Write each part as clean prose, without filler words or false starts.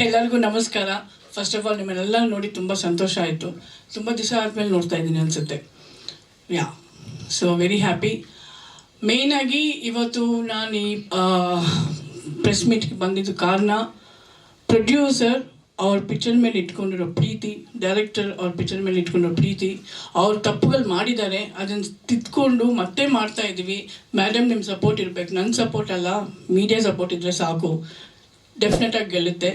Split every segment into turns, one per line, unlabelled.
ಎಲ್ಲರಿಗೂ ನಮಸ್ಕಾರ. First of all ನಿಮ್ಮನ್ನೆಲ್ಲ ನೋಡಿ ತುಂಬ ಸಂತೋಷ ಆಯಿತು. ತುಂಬ ದಿವಸ ಆದಮೇಲೆ ನೋಡ್ತಾ ಇದ್ದೀನಿ ಅನಿಸುತ್ತೆ. ಯಾ, ಸೊ ವೆರಿ ಹ್ಯಾಪಿ. ಮೇಯ್ನಾಗಿ ಇವತ್ತು ನಾನು ಈ ಪ್ರೆಸ್ ಮೀಟ್ಗೆ ಬಂದಿದ್ದು ಕಾರಣ, ಪ್ರೊಡ್ಯೂಸರ್ ಅವ್ರ ಪಿಕ್ಚರ್ ಮೇಲೆ ಇಟ್ಕೊಂಡಿರೋ ಪ್ರೀತಿ, ಡೈರೆಕ್ಟರ್ ಅವ್ರ ಪಿಕ್ಚರ್ ಮೇಲೆ ಇಟ್ಕೊಂಡಿರೋ ಪ್ರೀತಿ, ಅವ್ರು ತಪ್ಪುಗಳು ಮಾಡಿದ್ದಾರೆ, ಅದನ್ನು ತಿದ್ಕೊಂಡು ಮತ್ತೆ ಮಾಡ್ತಾ ಇದ್ದೀವಿ. ಮೇಡಮ್ ನಿಮ್ಮ ಸಪೋರ್ಟ್ ಇರಬೇಕು, ನನ್ನ ಸಪೋರ್ಟ್ ಅಲ್ಲ, ಮೀಡಿಯಾ ಸಪೋರ್ಟ್ ಇದ್ದರೆ ಸಾಕು, ಡೆಫಿನೆಟಾಗಿ ಗೆಲ್ಲುತ್ತೆ.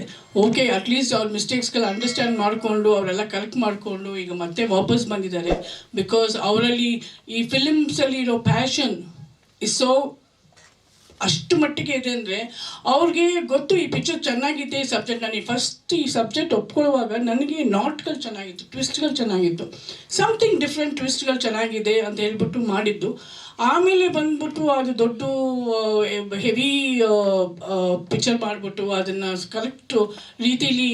ಓಕೆ, ಅಟ್ಲೀಸ್ಟ್ ಅವ್ರ ಮಿಸ್ಟೇಕ್ಸ್ಗಳು ಅಂಡರ್ಸ್ಟ್ಯಾಂಡ್ ಮಾಡಿಕೊಂಡು ಅವರೆಲ್ಲ ಕರೆಕ್ಟ್ ಮಾಡಿಕೊಂಡು ಈಗ ಮತ್ತೆ ವಾಪಸ್ ಬಂದಿದ್ದಾರೆ. ಬಿಕಾಸ್ ಅವರಲ್ಲಿ ಈ ಫಿಲಿಮ್ಸಲ್ಲಿ ಇರೋ ಪ್ಯಾಷನ್ ಇಸೋ ಅಷ್ಟು ಮಟ್ಟಿಗೆ ಇದೆ ಅಂದರೆ ಅವ್ರಿಗೆ ಗೊತ್ತು ಈ ಪಿಕ್ಚರ್ ಚೆನ್ನಾಗಿದೆ. ಈ ಸಬ್ಜೆಕ್ಟ್ ನಾನು ಫಸ್ಟ್ ಈ ಸಬ್ಜೆಕ್ಟ್ ಒಪ್ಕೊಳ್ಳುವಾಗ ನನಗೆ ನಾಟ್ಗಳು ಚೆನ್ನಾಗಿತ್ತು, ಟ್ವಿಸ್ಟ್ಗಳು ಚೆನ್ನಾಗಿತ್ತು, ಸಮಥಿಂಗ್ ಡಿಫ್ರೆಂಟ್ ಟ್ವಿಸ್ಟ್ಗಳು ಚೆನ್ನಾಗಿದೆ ಅಂತ ಹೇಳ್ಬಿಟ್ಟು ಮಾಡಿದ್ದು. ಆಮೇಲೆ ಬಂದ್ಬಿಟ್ಟು ಅದು ದೊಡ್ಡ ಹೆವಿ ಪಿಕ್ಚರ್ ಮಾಡಿಬಿಟ್ಟು ಅದನ್ನು ಕರೆಕ್ಟು ರೀತಿಲಿ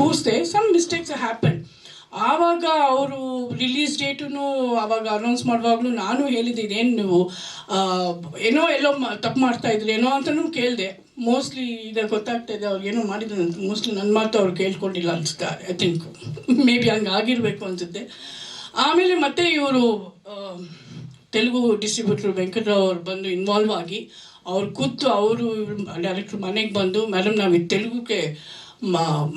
ಕೂರಿಸ್ದೆ. Some mistakes happen. ಆವಾಗ ಅವರು ರಿಲೀಸ್ ಡೇಟು ಆವಾಗ ಅನೌನ್ಸ್ ಮಾಡುವಾಗಲೂ ನಾನು ಹೇಳಿದ್ದೆ, ಇದೇನು ನೀವು ಏನೋ ಎಲ್ಲೋ ತಪ್ಪು ಮಾಡ್ತಾಯಿದ್ರಿ ಏನೋ ಅಂತಲೂ ಕೇಳಿದೆ. ಮೋಸ್ಟ್ಲಿ ಈಗ ಗೊತ್ತಾಗ್ತಾ ಇದೆ ಅವ್ರು ಏನೋ ಮಾಡಿದ್ರು ಅಂತ. ಮೋಸ್ಟ್ಲಿ ನನ್ನ ಮಾತು ಅವ್ರು ಕೇಳ್ಕೊಂಡಿಲ್ಲ ಅನಿಸುತ್ತೆ. ಐ ಥಿಂಕ್ ಮೇ ಬಿ ಹಂಗೆ ಆಗಿರಬೇಕು ಅನಿಸುತ್ತೆ. ಆಮೇಲೆ ಮತ್ತೆ ಇವರು ತೆಲುಗು ಡಿಸ್ಟ್ರಿಬ್ಯೂಟ್ರು ವೆಂಕಟರಾವ್ ಅವ್ರು ಬಂದು ಇನ್ವಾಲ್ವ್ ಆಗಿ ಅವ್ರು ಕೂತು ಅವರು ಡೈರೆಕ್ಟ್ರು ಮನೆಗೆ ಬಂದು, ಮೇಡಮ್ ನಾವು ಇದು ತೆಲುಗುಗೆ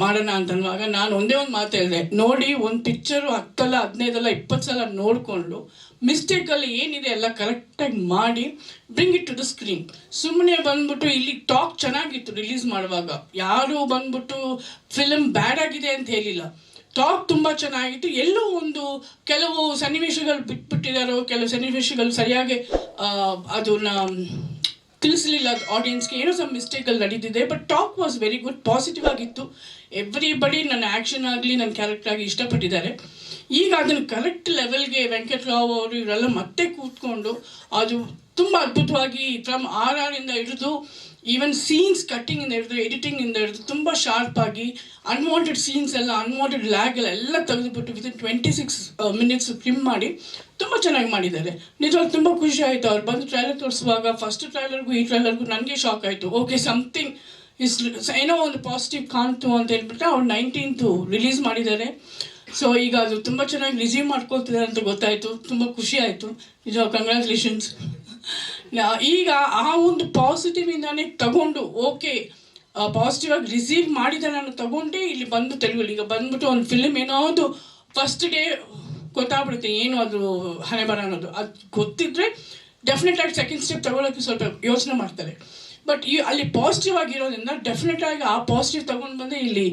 ಮಾಡೋಣ ಅಂತನ್ನುವಾಗ ನಾನು ಒಂದೇ ಒಂದು ಮಾತು ಹೇಳಿದೆ, ನೋಡಿ ಒಂದು ಪಿಕ್ಚರು 10 15 20 ಸಲ ನೋಡಿಕೊಂಡು ಮಿಸ್ಟೇಕಲ್ಲಿ ಏನಿದೆ ಎಲ್ಲ ಕರೆಕ್ಟಾಗಿ ಮಾಡಿ bring it to the screen. ಸುಮ್ಮನೆ ಬಂದ್ಬಿಟ್ಟು ಇಲ್ಲಿ ಟಾಕ್ ಚೆನ್ನಾಗಿತ್ತು ರಿಲೀಸ್ ಮಾಡುವಾಗ, ಯಾರೂ ಬಂದ್ಬಿಟ್ಟು ಫಿಲಮ್ ಬ್ಯಾಡ್ ಆಗಿದೆ ಅಂತ ಹೇಳಿಲ್ಲ. ಟಾಕ್ ತುಂಬ ಚೆನ್ನಾಗಿತ್ತು. ಎಲ್ಲೋ ಒಂದು ಕೆಲವು ಸನ್ನಿವೇಶಗಳು ಬಿಟ್ಬಿಟ್ಟಿದ್ದಾರೋ, ಕೆಲವು ಸನ್ನಿವೇಶಗಳು ಸರಿಯಾಗಿ ಅದನ್ನ ತಿಳಿಸಲಿಲ್ಲ ಆಡಿಯನ್ಸ್ಗೆ, ಏನೋ ಸಮ್ ಮಿಸ್ಟೇಕಲ್ಲಿ ನಡೀತಿದೆ. But talk was very good, positive ಆಗಿತ್ತು. ಎವ್ರಿಬಡಿ ನನ್ನ ಆ್ಯಕ್ಷನ್ ಆಗಲಿ ನನ್ನ ಕ್ಯಾರೆಕ್ಟರ್ ಆಗಿ ಇಷ್ಟಪಟ್ಟಿದ್ದಾರೆ. ಈಗ ಅದನ್ನು ಕರೆಕ್ಟ್ ಲೆವೆಲ್ಗೆ ವೆಂಕಟರಾವ್ ಅವರು ಇವರೆಲ್ಲ ಮತ್ತೆ ಕೂತ್ಕೊಂಡು ಅದು ತುಂಬ ಅದ್ಭುತವಾಗಿ ಫ್ರಮ್ RR ಹಿಡಿದು ಈವನ್ ಸೀನ್ಸ್ ಕಟ್ಟಿಂಗಿಂದ ಹಿಡಿದು ಎಡಿಟಿಂಗಿಂದ ಹಿಡಿದು ತುಂಬ ಶಾರ್ಪಾಗಿ ಅನ್ವಾಂಟೆಡ್ ಸೀನ್ಸ್ ಎಲ್ಲ, ಅನ್ವಾಂಟೆಡ್ ಲ್ಯಾಗ್ ಎಲ್ಲ ತೆಗೆದುಬಿಟ್ಟು ವಿತಿನ್ 26 ಮಿನಿಟ್ಸ್ ಫಿಲ್ಮ್ ಮಾಡಿ ತುಂಬ ಚೆನ್ನಾಗಿ ಮಾಡಿದ್ದಾರೆ. ನಿಜವಾಗಿ ತುಂಬ ಖುಷಿ ಆಯಿತು. ಅವ್ರು ಬಂದು ಟ್ರೈಲರ್ ತೋರಿಸುವಾಗ ಫಸ್ಟ್ ಟ್ರೈಲರ್ಗೂ ಈ ಟ್ರೈಲರ್ಗೂ ನನಗೆ ಶಾಕ್ ಆಯಿತು. ಓಕೆ, ಸಮಥಿಂಗ್ ಏನೋ ಒಂದು ಪಾಸಿಟಿವ್ ಕಾಣ್ತು ಅಂತ ಹೇಳ್ಬಿಟ್ಟು ಅವ್ರು 19th ರಿಲೀಸ್ ಮಾಡಿದ್ದಾರೆ. ಸೊ ಈಗ ಅದು ತುಂಬ ಚೆನ್ನಾಗಿ ರಿಸೀವ್ ಮಾಡ್ಕೊಳ್ತಿದ್ದಾರೆ ಅಂತ ಗೊತ್ತಾಯಿತು. ತುಂಬ ಖುಷಿ ಆಯಿತು. ನಿಜ, ಕಂಗ್ರ್ಯಾಚುಲೇಷನ್ಸ್. ಈಗ ಆ ಒಂದು ಪಾಸಿಟಿವಿಂದಾನೇ ತಗೊಂಡು, ಓಕೆ ಪಾಸಿಟಿವ್ ಆಗಿ ರಿಸೀವ್ ಮಾಡಿದ ನಾನು ತಗೊಂಡೇ ಇಲ್ಲಿ ಬಂದು ತೆಲುಗಲ್ಲಿ ಈಗ ಬಂದ್ಬಿಟ್ಟು ಒಂದು ಫಿಲ್ಮ್ ಏನಾವುದು ಫಸ್ಟ್ ಡೇ ಗೊತ್ತಾಗ್ಬಿಡುತ್ತೆ ಏನು ಅದು ಹಣೆ ಬರ ಅನ್ನೋದು. ಅದು ಗೊತ್ತಿದ್ರೆ ಡೆಫಿನೆಟಾಗಿ ಸೆಕೆಂಡ್ ಸ್ಟೆಪ್ ತಗೊಳ್ಳೋಕ್ಕೆ ಸ್ವಲ್ಪ ಯೋಚನೆ ಮಾಡ್ತಾರೆ. ಬಟ್ ಅಲ್ಲಿ ಪಾಸಿಟಿವ್ ಆಗಿರೋದ್ರಿಂದ ಡೆಫಿನೆಟಾಗಿ ಆ ಪಾಸಿಟಿವ್ ತೊಗೊಂಡು ಬಂದು ಇಲ್ಲಿ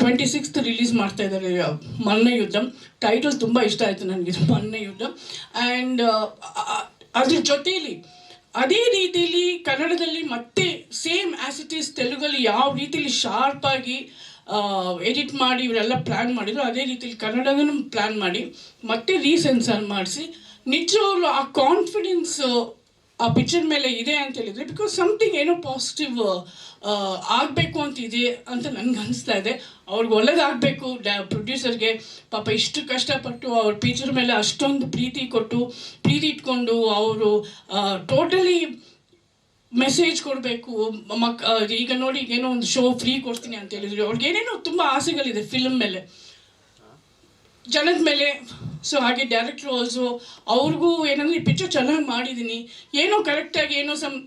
26th ರಿಲೀಸ್ ಮಾಡ್ತಾ ಇದ್ದಾರೆ ಮನ್ನ ಯುದ್ಧಂ. ಟೈಟಲ್ ತುಂಬ ಇಷ್ಟ ಆಯಿತು ನನಗೆ, ಮನ್ನ ಯುದ್ಧಂ. ಆ್ಯಂಡ್ ಅದ್ರ ಜೊತೆಯಲ್ಲಿ ಅದೇ ರೀತಿಯಲ್ಲಿ ಕನ್ನಡದಲ್ಲಿ ಮತ್ತೆ ಸೇಮ್ ಆ್ಯಸ್ ಇಟ್ ಈಸ್ ತೆಲುಗಲ್ಲಿ ಯಾವ ರೀತಿಯಲ್ಲಿ ಶಾರ್ಪಾಗಿ ಎಡಿಟ್ ಮಾಡಿ ಇವರೆಲ್ಲ ಪ್ಲ್ಯಾನ್ ಮಾಡಿದ್ರು, ಅದೇ ರೀತಿಯಲ್ಲಿ ಕನ್ನಡದನ್ನು ಪ್ಲ್ಯಾನ್ ಮಾಡಿ ಮತ್ತೆ ರೀಸೆನ್ಸರ್ ಮಾಡಿಸಿ ನಿಜವಾಗ್ಲೂ ಆ ಕಾನ್ಫಿಡೆನ್ಸ್ ಆ ಪಿಕ್ಚರ್ ಮೇಲೆ ಇದೆ ಅಂತ ಹೇಳಿದರೆ, ಬಿಕಾಸ್ ಸಮಥಿಂಗ್ ಏನೋ ಪಾಸಿಟಿವ್ ಆಗಬೇಕು ಅಂತಿದೆ ಅಂತ ನನಗೆ ಅನಿಸ್ತಾ ಇದೆ. ಅವ್ರಿಗೆ ಒಳ್ಳೇದಾಗಬೇಕು. ಪ್ರೊಡ್ಯೂಸರ್ಗೆ ಪಾಪ ಇಷ್ಟು ಕಷ್ಟಪಟ್ಟು ಅವ್ರ ಪಿಕ್ಚರ್ ಮೇಲೆ ಅಷ್ಟೊಂದು ಪ್ರೀತಿ ಇಟ್ಕೊಂಡು ಅವರು ಟೋಟಲಿ ಮೆಸೇಜ್ ಕೊಡಬೇಕು. ಈಗ ನೋಡಿ, ಏನೋ ಒಂದು ಶೋ ಫ್ರೀ ಕೊಡ್ತೀನಿ ಅಂತ ಹೇಳಿದ್ರು. ಅವ್ರಿಗೆ ಏನೇನೋ ತುಂಬ ಆಸೆಗಳಿದೆ ಫಿಲ್ಮ್ ಮೇಲೆ, ಜನದ ಮೇಲೆ. ಸೊ ಹಾಗೆ ಡೈರೆಕ್ಟ್ರು ಆಲ್ಸೋ ಅವ್ರಿಗೂ ಏನಂದರೆ ಈ ಪಿಕ್ಚರ್ ಚೆನ್ನಾಗಿ ಮಾಡಿದ್ದೀನಿ, ಏನೋ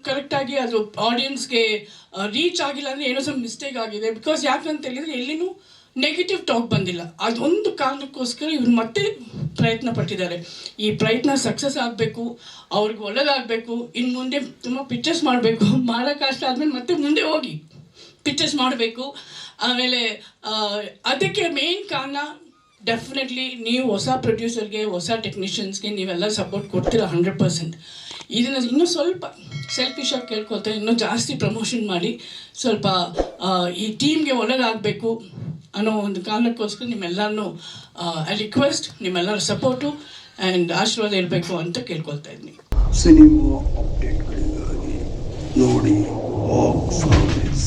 ಕರೆಕ್ಟಾಗಿ ಅದು ಆಡಿಯನ್ಸ್ಗೆ ರೀಚ್ ಆಗಿಲ್ಲ ಅಂದರೆ ಏನೋ ಸಮ್ ಮಿಸ್ಟೇಕ್ ಆಗಿದೆ. ಬಿಕಾಸ್ ಯಾಕಂತ ಹೇಳಿದರೆ ಎಲ್ಲಿನೂ ನೆಗೆಟಿವ್ ಟಾಕ್ ಬಂದಿಲ್ಲ. ಅದೊಂದು ಕಾರಣಕ್ಕೋಸ್ಕರ ಇವ್ರು ಮತ್ತೆ ಪ್ರಯತ್ನ ಪಟ್ಟಿದ್ದಾರೆ. ಈ ಪ್ರಯತ್ನ ಸಕ್ಸಸ್ ಆಗಬೇಕು, ಅವ್ರಿಗೆ ಒಳ್ಳೆಯದಾಗಬೇಕು. ಇನ್ನು ಮುಂದೆ ತುಂಬ ಪಿಕ್ಚರ್ಸ್ ಮಾಡಬೇಕು, ಮಾಡೋಕ್ಕಷ್ಟ ಆದಮೇಲೆ ಮತ್ತೆ ಮುಂದೆ ಹೋಗಿ ಪಿಕ್ಚರ್ಸ್ ಮಾಡಬೇಕು. ಆಮೇಲೆ ಅದಕ್ಕೆ ಮೇನ್ ಕಾರಣ ಡೆಫಿನೆಟ್ಲಿ ನೀವು ಹೊಸ ಪ್ರೊಡ್ಯೂಸರ್ಗೆ, ಹೊಸ ಟೆಕ್ನಿಷಿಯನ್ಸ್ಗೆ ನೀವೆಲ್ಲ ಸಪೋರ್ಟ್ ಕೊಡ್ತೀರ 100%. ಇದನ್ನು ಇನ್ನೂ ಸ್ವಲ್ಪ ಸೆಲ್ಫಿಶಾಗಿ ಕೇಳ್ಕೊಳ್ತಾರೆ, ಇನ್ನೂ ಜಾಸ್ತಿ ಪ್ರಮೋಷನ್ ಮಾಡಿ ಸ್ವಲ್ಪ ಈ ಟೀಮ್ಗೆ ಒಳ್ಳೆಯದಾಗಬೇಕು ಅನ್ನೋ ಒಂದು ಕಾರಣಕ್ಕೋಸ್ಕರ ನಿಮ್ಮೆಲ್ಲರನ್ನೂ ರಿಕ್ವೆಸ್ಟ್, ನಿಮ್ಮೆಲ್ಲರ ಸಪೋರ್ಟು ಆ್ಯಂಡ್ ಆಶೀರ್ವಾದ ಇರಬೇಕು ಅಂತ ಕೇಳ್ಕೊಳ್ತಾ ಇದ್ದೀನಿ.
ಸಿನಿಮಾ ಅಪ್ಡೇಟ್ಗಳಿಗಾಗಿ ನೋಡಿ ಬಾಕ್ಸ್ ಆಫೀಸ್.